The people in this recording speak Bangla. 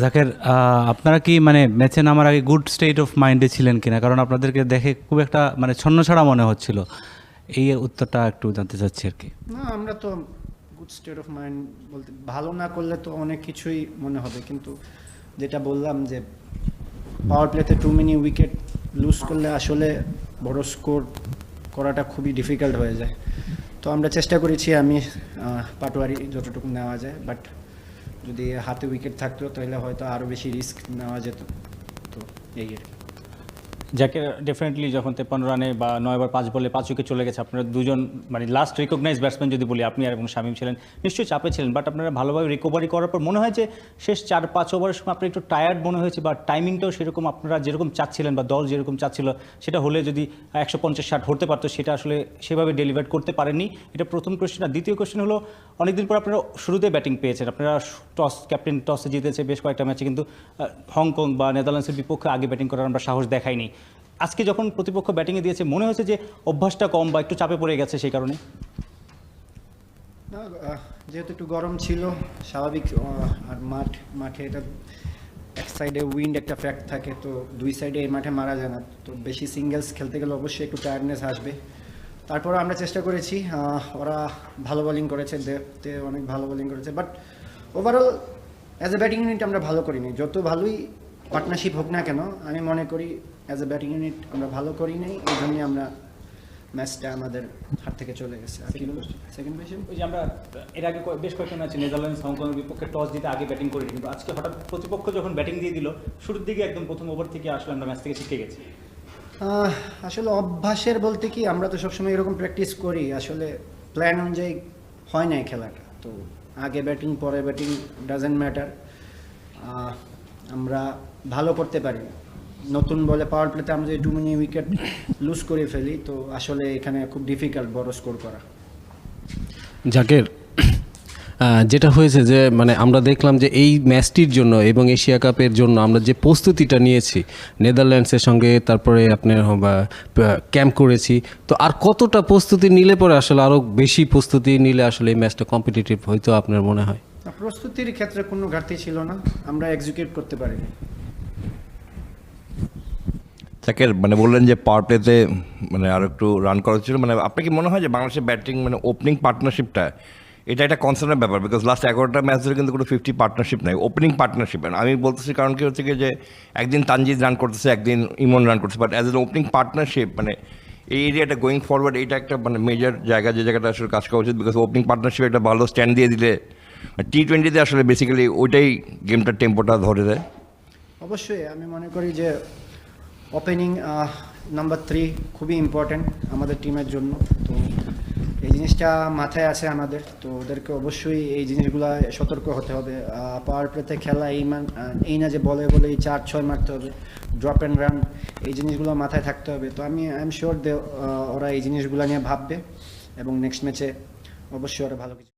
জাকের, আপনারা কি মানে ম্যাচে নামার আগে গুড স্টেট অফ মাইন্ডে ছিলেন কিনা? কারণ আপনাদেরকে দেখে খুব একটা মানে ছন্নছাড়া মনে হচ্ছিল। এই উত্তরটা একটু জানতে চাচ্ছি আর কি। না, আমরা তো গুড স্টেট অফ মাইন্ড বলতে ভালো না করলে তো অনেক কিছুই মনে হবে, কিন্তু যেটা বললাম যে পাওয়ার প্লেতে টু মেনি উইকেট লুজ করলে আসলে বড় স্কোর করাটা খুবই ডিফিকাল্ট হয়ে যায়। তো আমরা চেষ্টা করেছি, আমি পাটোয়ারি যতটুকু নেওয়া যায়, বাট যদি হাতে উইকেট থাকতো তাহলে হয়তো আরও বেশি রিস্ক নেওয়া যেত। তো এই আর কি। যাকে ডেফিনেটলি যখন 53 রানে বা 9 ওভার 5 বলে 5 উইকেট চলে গেছে, আপনারা দুজন মানে লাস্ট রিকগনাইজ ব্যাটসম্যান যদি বলি, আপনি আর এবং শামীম ছিলেন, নিশ্চয়ই চাপে ছিলেন, বাট আপনারা ভালোভাবে রিকভারি করার পর মনে হয় যে শেষ 4-5 ওভারের সময় আপনার একটু টায়ার্ড মনে হয়েছে, বা টাইমিংটাও সেরকম আপনারা যেরকম চাচ্ছিলেন বা দল যেরকম চাচ্ছিল সেটা হলে যদি 150-60 হতে পারতো, সেটা আসলে সেভাবে ডেলিভার করতে পারেননি। এটা প্রথম কোয়েশ্চেন। আর দ্বিতীয় কোয়েশ্চেন হলো, অনেকদিন পর আপনারা শুরুতে ব্যাটিং পেয়েছেন, আপনারা ক্যাপ্টেন টসে জিতেছে বেশ কয়েকটা ম্যাচে, কিন্তু হংকং বা নেদারল্যান্ডসের বিপক্ষে আগে ব্যাটিং করার আমরা সাহস দেখাইনি। আজকে যখন প্রতিপক্ষ ব্যাটিংয়ে দিয়েছে, মনে হয়েছে যে অভ্যাসটা কম বা একটু চাপে পড়ে গেছে সেই কারণে? না, যেহেতু একটু গরম ছিল স্বাভাবিক, আর মাঠে এটা এক সাইডে উইন্ড একটা ফ্যাক্ট থাকে, তো দুই সাইডে এই মাঠে মারা যায় না, তো বেশি সিঙ্গেলস খেলতে গেলে অবশ্যই একটু টায়ার্ডনেস আসবে। তারপর আমরা চেষ্টা করেছি, ওরা ভালো বোলিং করেছে, দেখতে অনেক ভালো বোলিং করেছে, but overall as a batting unit আমরা ভালো করিনি। যত ভালোই পার্টনারশিপ হোক না কেন, আমি মনে করি অ্যাজ এ ব্যাটিং ইউনিট আমরা ভালো করি নাই, এই জন্যই আমরা ম্যাচটা আমাদের হাত থেকে চলে গেছে। সেকেন্ড কোয়েশ্চেন, ওই যে আমরা এর আগে বেশ কয়েকটা ম্যাচে নেদারল্যান্ডস হংকংয়ের বিপক্ষে টস দিতে আগে ব্যাটিং করিনি, কিন্তু আজকে হঠাৎ প্রতিপক্ষ যখন ব্যাটিং দিয়ে দিল, শুরুর দিকে একদম প্রথম ওভার থেকে আসলে আমরা ম্যাচ থেকে শিখে গেছি। আসলে অভ্যাসের বলতে কি, আমরা তো সবসময় এরকম প্র্যাকটিস করি, আসলে প্ল্যান অনুযায়ী হয় নাই খেলাটা। তো আগে ব্যাটিং পরে ব্যাটিং ডাজেন্ট ম্যাটার, আমরা ভালো করতে পারি। নতুন বলে পাওয়ার প্লেতে আমরা যদি টু মেনি উইকেট লুজ করে ফেলি, তো আসলে এখানে খুব ডিফিকাল্ট বড় স্কোর করা। জাকের, যেটা হয়েছে যে মানে আমরা দেখলাম যে এই ম্যাচটির জন্য এবং এশিয়া কাপের জন্য আমরা যে প্রস্তুতিটা নিয়েছি নেদারল্যান্ডসের সঙ্গে, তারপরে আপনার ক্যাম্প করেছি, তো আর কতটা প্রস্তুতি নিলে পরে আসলে আরও বেশি প্রস্তুতি নিলে আসলে এই ম্যাচটা কম্পিটিটিভ হয়তো আপনার মনে হয়? প্রস্তুতির ক্ষেত্রে কোনো ঘাটতি ছিল না, আমরা এক্সিকিউট করতে পারিনি। তাকে মানে বললেন যে পাওয়ার প্লেতে মানে আর একটু রান করা ছিল, মানে আপনার কি মনে হয় যে বাংলাদেশের ব্যাটিং মানে ওপেনিং পার্টনারশিপটা এটা একটা কনসার্নের ব্যাপার? বিকজ লাস্ট 11টা ম্যাচ ধরে কিন্তু কোনো 50 পার্টনারশিপ নাই, ওপেনিং পার্টনারশিপ। আমি বলতেছি কারণ কি হচ্ছে কি, যে একদিন তানজিদ রান করতেছে, একদিন ইমন রান করতেছে, but as an opening partnership মানে এই এরিয়াটা গোয়িং ফরওয়ার্ড এইটা একটা মানে মেজর জায়গা, যে জায়গাটা আসলে কাজ করা উচিত। বিকজ ওপেনিং পার্টনারশিপ একটা ভালো স্ট্যান্ড দিয়ে দিলে টি-20তে আসলে বেসিক্যালি ওইটাই গেমটার টেম্পোটা ধরে দেয়। অবশ্যই আমি মনে করি যে ওপেনিং নাম্বার 3 খুবই ইম্পর্ট্যান্ট আমাদের টিমের জন্য। তো এই জিনিসটা মাথায় আছে আমাদের, তো ওদেরকে অবশ্যই এই জিনিসগুলো সতর্ক হতে হবে। পাওয়ার প্লেতে খেলা এই না যে বলে এই 4-6 মারতে হবে, ড্রপ অ্যান্ড রান, এই জিনিসগুলো মাথায় থাকতে হবে। তো আই এম শিওর ওরা এই জিনিসগুলো নিয়ে ভাববে এবং নেক্সট ম্যাচে অবশ্যই ওরা ভালো কিছু